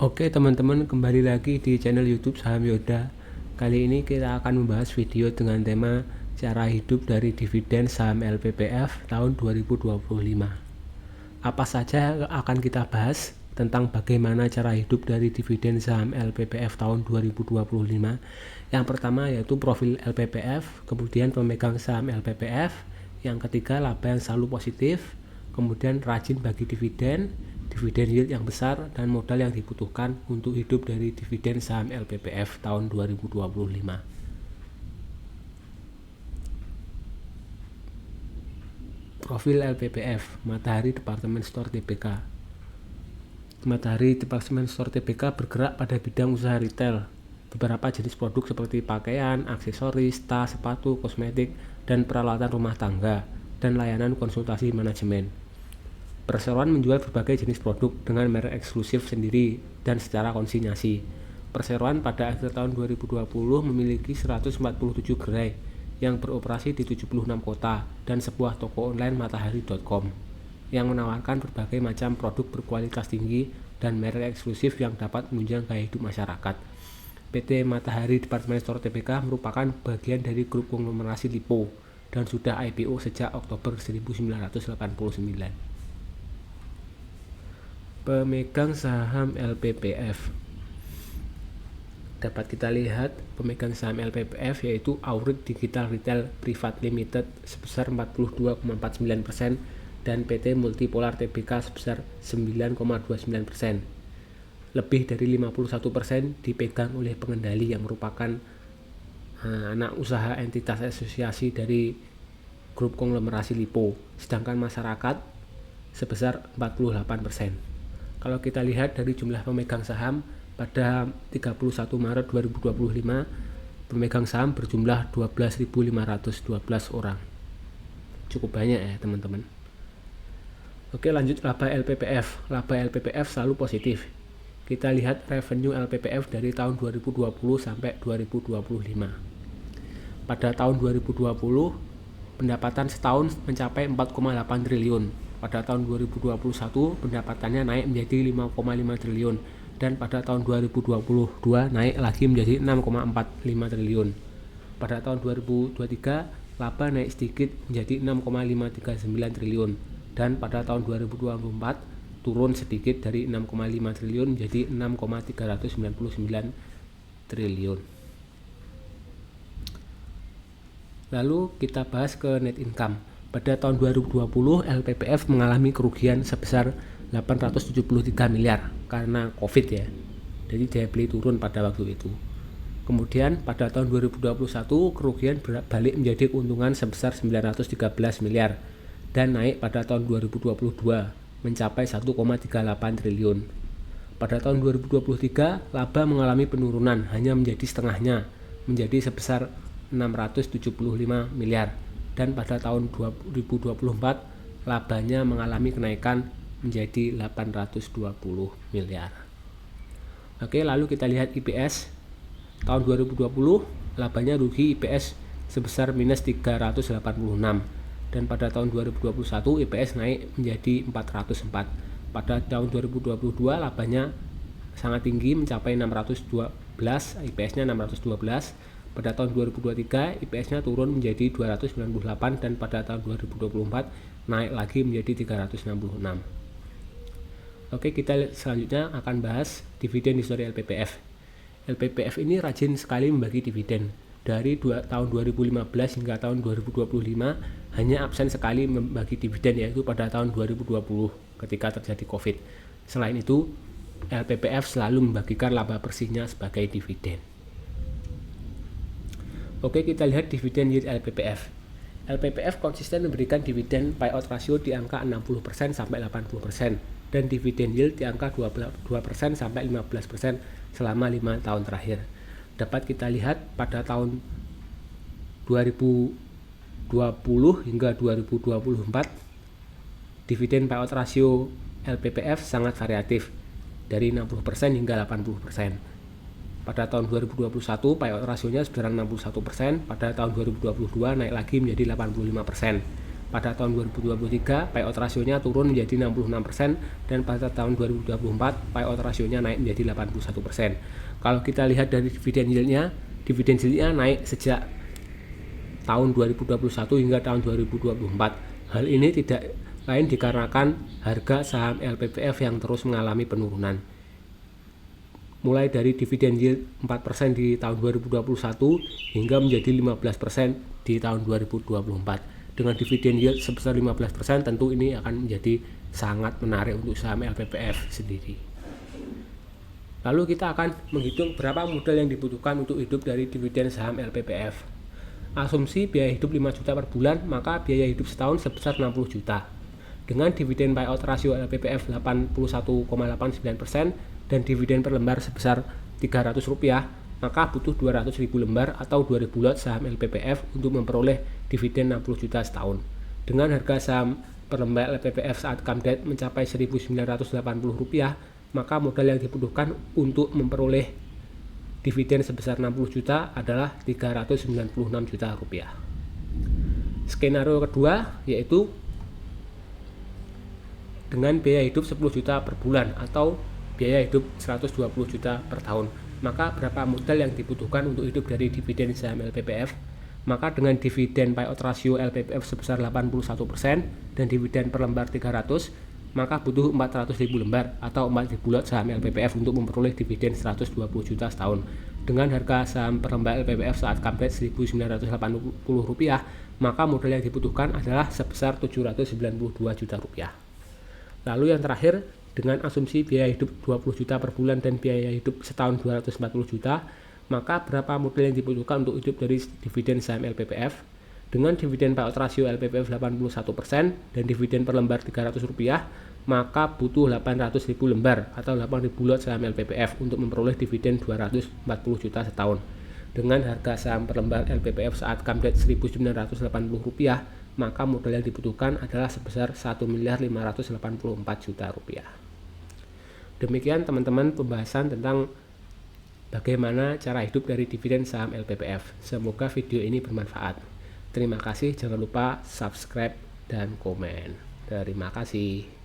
Oke teman-teman, kembali lagi di channel YouTube Saham Yoda. Kali ini kita akan membahas video dengan tema cara hidup dari dividen saham LPPF tahun 2025. Apa saja akan kita bahas tentang bagaimana cara hidup dari dividen saham LPPF tahun 2025. Yang pertama yaitu profil LPPF, kemudian pemegang saham LPPF, yang ketiga laba yang selalu positif, kemudian rajin bagi dividen yield yang besar, dan modal yang dibutuhkan untuk hidup dari dividen saham LPPF tahun 2025. Profil LPPF, Matahari Department Store Tbk. Matahari Department Store Tbk bergerak pada bidang usaha retail. Beberapa jenis produk seperti pakaian, aksesoris, tas, sepatu, kosmetik, dan peralatan rumah tangga, dan layanan konsultasi manajemen. Perseroan menjual berbagai jenis produk dengan merek eksklusif sendiri dan secara konsinyasi. Perseroan pada akhir tahun 2020 memiliki 147 gerai yang beroperasi di 76 kota dan sebuah toko online matahari.com yang menawarkan berbagai macam produk berkualitas tinggi dan merek eksklusif yang dapat menunjang gaya hidup masyarakat. PT Matahari Department Store Tbk merupakan bagian dari grup konglomerasi Lipo dan sudah IPO sejak Oktober 1989. Pemegang saham LPPF, dapat kita lihat pemegang saham LPPF yaitu Aurik Digital Retail Private Limited sebesar 42,49% dan PT Multipolar Tbk sebesar 9,29%. Lebih dari 51% dipegang oleh pengendali yang merupakan anak usaha entitas asosiasi dari grup konglomerasi Lipo, sedangkan masyarakat sebesar 48%. Kalau kita lihat dari jumlah pemegang saham pada 31 Maret 2025, pemegang saham berjumlah 12.512 orang. Cukup banyak ya teman-teman. Oke, lanjut laba LPPF. Laba LPPF selalu positif. Kita lihat revenue LPPF dari tahun 2020 sampai 2025. Pada tahun 2020, pendapatan setahun mencapai 4,8 triliun. Pada tahun 2021 pendapatannya naik menjadi 5,5 triliun dan pada tahun 2022 naik lagi menjadi 6,45 triliun. Pada tahun 2023 laba naik sedikit menjadi 6,539 triliun dan pada tahun 2024 turun sedikit dari 6,5 triliun menjadi 6,399 triliun. Lalu kita bahas ke net income. Pada tahun 2020, LPPF mengalami kerugian sebesar 873 miliar karena COVID ya. Jadi daya beli turun pada waktu itu. Kemudian pada tahun 2021, kerugian balik menjadi keuntungan sebesar 913 miliar dan naik pada tahun 2022 mencapai 1,38 triliun. Pada tahun 2023, laba mengalami penurunan hanya menjadi setengahnya, menjadi sebesar 675 miliar. Dan pada tahun 2024 labanya mengalami kenaikan menjadi 820 miliar. Oke, lalu kita lihat IPS. Tahun 2020 labanya rugi IPS sebesar minus 386 dan pada tahun 2021 IPS naik menjadi 404. Pada tahun 2022 labanya sangat tinggi mencapai 612, IPS-nya 612. Pada tahun 2023 IPS-nya turun menjadi 298 dan pada tahun 2024 naik lagi menjadi 366. Oke, kita selanjutnya akan bahas dividen histori LPPF. LPPF ini rajin sekali membagi dividen. Dari tahun 2015 hingga tahun 2025 hanya absen sekali membagi dividen, yaitu pada tahun 2020 ketika terjadi COVID. Selain itu, LPPF selalu membagikan laba bersihnya sebagai dividen. Oke, kita lihat dividen yield LPPF. LPPF konsisten memberikan dividen payout ratio di angka 60% sampai 80% dan dividen yield di angka 2% sampai 15% selama 5 tahun terakhir. Dapat kita lihat pada tahun 2020 hingga 2024 dividen payout ratio LPPF sangat variatif dari 60% hingga 80%. Pada tahun 2021 payout rasionya sebesar 61%, pada tahun 2022 naik lagi menjadi 85%. Pada tahun 2023 payout rasionya turun menjadi 66% dan pada tahun 2024 payout rasionya naik menjadi 81%. Kalau kita lihat dari dividen yieldnya naik sejak tahun 2021 hingga tahun 2024. Hal ini tidak lain dikarenakan harga saham LPPF yang terus mengalami penurunan. Mulai dari dividen yield 4% di tahun 2021 hingga menjadi 15% di tahun 2024. Dengan dividen yield sebesar 15%, tentu ini akan menjadi sangat menarik untuk saham LPPF sendiri. Lalu kita akan menghitung berapa modal yang dibutuhkan untuk hidup dari dividen saham LPPF. Asumsi biaya hidup 5 juta per bulan, maka biaya hidup setahun sebesar 60 juta. Dengan dividen payout rasio LPPF 81,89% dan dividen per lembar sebesar Rp300, maka butuh 200.000 lembar atau 2.000 lot saham LPPF untuk memperoleh dividen 60 juta setahun. Dengan harga saham per lembar LPPF saat come date mencapai Rp1.980, maka modal yang dibutuhkan untuk memperoleh dividen sebesar 60 juta adalah Rp396 juta. Skenario kedua yaitu dengan biaya hidup 10 juta per bulan atau biaya hidup 120 juta per tahun. Maka berapa modal yang dibutuhkan untuk hidup dari dividen saham LPPF? Maka dengan dividen payout rasio LPPF sebesar 81% dan dividen per lembar 300, maka butuh 400.000 lembar atau 4.000 lot saham LPPF untuk memperoleh dividen 120 juta setahun. Dengan harga saham per lembar LPPF saat come date Rp1.980, maka modal yang dibutuhkan adalah sebesar Rp792 juta. Lalu yang terakhir, dengan asumsi biaya hidup 20 juta per bulan dan biaya hidup setahun 240 juta, maka berapa modal yang dibutuhkan untuk hidup dari dividen saham LPPF? Dengan dividen payout rasio LPPF 81% dan dividen per lembar Rp300, maka butuh 800.000 lembar atau 8.000 lot saham LPPF untuk memperoleh dividen 240 juta setahun. Dengan harga saham per lembar LPPF saat come date Rp1.980, maka modal yang dibutuhkan adalah sebesar Rp1.584 juta. Demikian teman-teman pembahasan tentang bagaimana cara hidup dari dividen saham LPPF. Semoga video ini bermanfaat. Terima kasih, jangan lupa subscribe dan komen. Terima kasih.